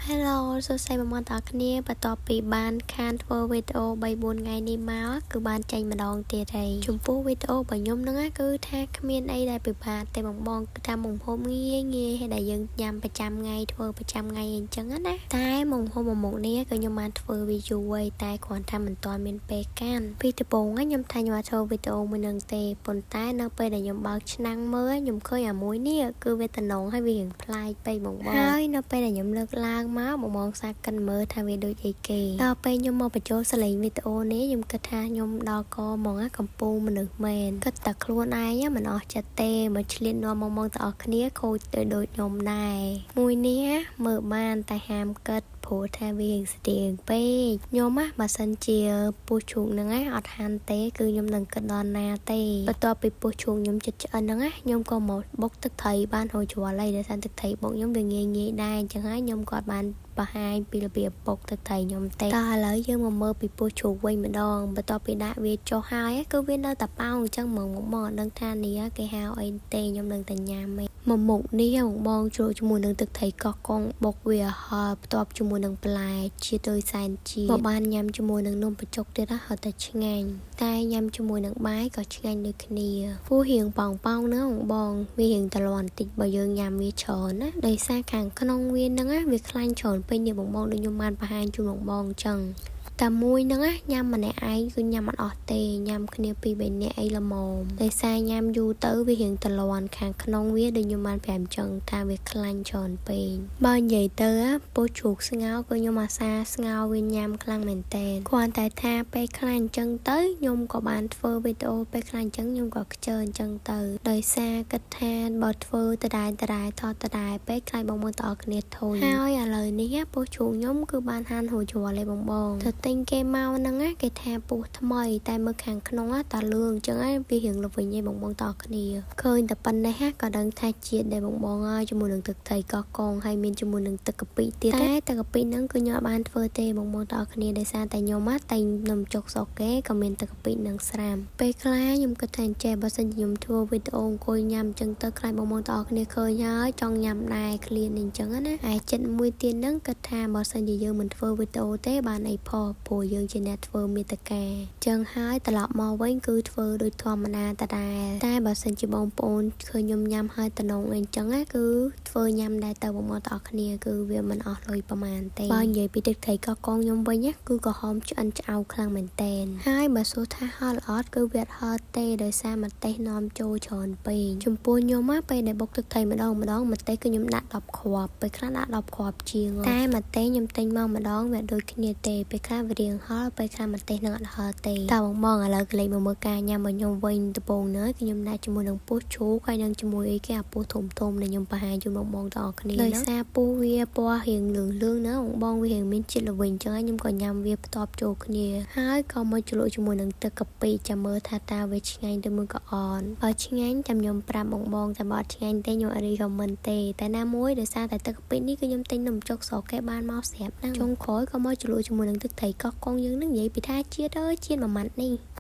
Hello សួស្តីបងប្អូនទាំងអស់គ្នាបន្ទាប់ពីបានខានធ្វើវីដេអូ3 4ថ្ងៃនេះមកគឺបានចេញម្ដងទៀតហើយចំពោះវីដេអូរបស់ខ្ញុំហ្នឹងគឺថាគ្មានអីដែលពិបាកតែបងគឺថាមុខម្ហូបងាយហើយដែលយើងញ៉ាំប្រចាំថ្ងៃធ្វើប្រចាំថ្ងៃអីចឹងណាតែមុខម្ហូបមួយមុខនេះគឺខ្ញុំបានធ្វើវាយូរហើយតែគ្រាន់តែមិនទាន់មានពេលកាន់ពីដំបូងខ្ញុំថាខ្ញុំអាចធ្វើវីដេអូមួយនឹងទេប៉ុន្តែនៅពេលដែលខ្ញុំបើកឆ្នាំងមើលខ្ញុំឃើញអាមួយនេះគឺវាតំណងហើយវារៀងប្លែកពេកបងហើយនៅពេលដែលខ្ញុំលើកឡើងមកបងសាកិនមើលថាវាដូចអីគេដល់ពេលខ្ញុំមកបញ្ចូលសលេងវីដេអូនេះខ្ញុំគិតថាខ្ញុំដល់កហ្មងកំពូលមនុស្សមែនគិតតែខ្លួនឯងមិនអស់ចិត្តទេមកឆ្លៀតនាំមកទាំងអស់គ្នាខូចទៅដូចខ្ញុំដែរមួយនេះមើលបានតែហាមគិតព្រោះថាវាស្ទៀងពេកខ្ញុំបើសិនជាពោះជ្រូកហ្នឹងអត់ហាន់ទេគឺខ្ញុំនឹងគិតដល់ណាទេបន្ទាប់ពីពោះជ្រូកខ្ញុំចិត្តឆ្អិនហ្នឹងខ្ញុំក៏មកបុកទឹកត្រីបានហូរជ្រាល់ហើយដោយសារទឹកត្រីបុកខ្ញុំវាងាយដែរអញ្ចឹងហើយខ្ញុំគាត់បានបង្ហាញពីរបៀបបុកទឹកត្រីខ្ញុំទេតោះឥឡូវយើងមកមើលពីពោះជ្រូកវិញម្ដងបន្ទាប់ពីដាក់វាចុះហើយគឺវានៅតែប៉ោងអញ្ចឹងមកអត់ដឹងថានេះគេហៅអីទេខ្ញុំនឹងតែញ៉ាំឯងមួយមុខនេះបងជ្រក់ជាមួយនឹងទឹកត្រីកោះកុងបុកវាហល់បន្ទាប់ជាមួយនឹងផ្លែជាទៅសែនជាមកបានញ៉ាំជាមួយនឹងនំបញ្ចុកទៀតហត់តែឆ្ងាញ់តែញ៉ាំជាមួយនឹងបាយក៏ឆ្ងាញ់ដូចគ្នាពោះរៀងប៉ោងហ្នឹងបងវារៀងតលាន់តិចបើយើងញ៉ាំវាច្រើនណាដោយសារខាងក្នុងវាហ្នឹងវាខ្លាញ់ច្រើនពេញនេះបងដូចខ្ញុំបានបង្ហាញជូនបងអញ្ចឹងតែមួយហ្នឹងញ៉ាំម្នាក់ឯងគឺញ៉ាំអត់អស់ទេញ៉ាំគ្នាពីរ3នាក់អីល្មមដោយសារញ៉ាំយូរទៅវារៀងតលាន់ខាងក្នុងវាដូចខ្ញុំបានប្រាប់អញ្ចឹងថាវាខ្លាញ់ច្រើនពេកបើនិយាយទៅពោះជ្រូកស្ងោរគឺខ្ញុំអាសាស្ងោរវាញ៉ាំខ្លាំងមែនតើគ្រាន់តែថាពេលខ្លាញ់អញ្ចឹងទៅខ្ញុំក៏បានធ្វើវីដេអូពេលខ្លាញ់អញ្ចឹងខ្ញុំក៏ខ្ជិលអញ្ចឹងទៅដោយសារគិតថាបើធ្វើដដែលថតដដែលពេលខ្លាញ់បងប្អូនទាំងអស់គ្នាធុញហើយឥឡូវនេះពោះជ្រូកខ្ញុំគឺបានហាន់ហូរជ្រាល់ហើយបងទិញគេមកហ្នឹងគេថាពោះថ្មីតែមើលខាងក្នុងតាលឿងអញ្ចឹងវារៀងល្វីងឯងបងតគ្នាឃើញតែប៉ុណ្ណេះក៏ដឹងថាជាតិដែរបងជាមួយនឹងទឹកត្រីកោះកងហើយមានជាមួយនឹងទឹកកាពិទៀតតែទឹកកាពិហ្នឹងគឺខ្ញុំអត់បានធ្វើទេបងតគ្នាដោយសារតែខ្ញុំតែនំចុកសក់គេក៏មានទឹកកាពិនឹងស្រាមពេលខ្លះខ្ញុំគិតថាចេះបើសិនខ្ញុំធ្វើវីដេអូអង្គុយញ៉ាំអញ្ចឹងទៅខ្លាចបងតគ្នាឃើញហើយចង់ញ៉ាំដែរឃ្លានអញ្ចឹងណាហើយចិត្តមួយទៀតហ្នឹងគិតថាបើសិនជាយើងមិនធ្វើវីដេអូទេបានអីផងព្រោះយើងជាអ្នកធ្វើមាតិកាចឹងហើយត្រឡប់មកវិញគឺធ្វើដូចធម្មតាដដែលតែបើសិនជាបងប្អូនឃើញខ្ញុំញ៉ាំហើយតំណងអីចឹងគឺធ្វើញ៉ាំដែរទៅបងប្អូនទាំងអស់គ្នាគឺវាមិនអស់លុយប្រហែលទេបើនិយាយពីទឹកត្រីកោះកងខ្ញុំវិញគឺក្រហមឆ្អិនឆ្អៅខ្លាំងមែនតែនហើយបើសួរថាហល់អត់គឺវាអត់ហល់ទេដោយសារម្ទេសនាំចូលច្រើនពេកចំពោះខ្ញុំពេលដែលបុកទឹកត្រីម្ដងម្ទេសគឺខ្ញុំដាក់10គ្រាប់ពេលខ្លះដាក់10គ្រាប់ជាងតែម្ទេសខ្ញុំទិញមកម្ដងវាដូចគ្នាទេពេលខ្លះវារៀងហល់ពេលខ្លះម្ទេសនឹងអត់ហល់ទេតើបងឥឡូវកលេចមកមើលការញ៉ាំរបស់ខ្ញុំវិញដំបូងនេះខ្ញុំដាក់ជាមួយនឹងពោះជ្រូកហើយនឹងជាមួយអីគេអាពោះធំដែលខ្ញុំបង្ហាញជូនបងទាំងអស់គ្នាដោយសារពោះវាពណ៌រៀងលឿងណាបងវារៀងមានជាតិល្វីងចឹងហើយខ្ញុំក៏ញ៉ាំវាបន្ទាប់ចូលគ្នាហើយក៏មកជ្រលក់ជាមួយនឹងទឹកកាពិចាំមើលថាតើវាឆ្ងាញ់ទៅមួយក៏អត់បើឆ្ងាញ់ចាំខ្ញុំប្រាប់បងតែបើអត់ឆ្ងាញ់ទេខ្ញុំអត់រីខមមិនទេតែណាមួយដោយសារតែទឹកកាពិនេះគឺខ្ញុំទិញនំចុកស្រកគេបានមកស្រាប់ណាចុងក្រោយក៏មកជ្រលក់ជាមួយនឹងទឹកត្រីកោះកងយើងនឹងនិយាយពីថាជាតិមួយម៉ាត់នេះ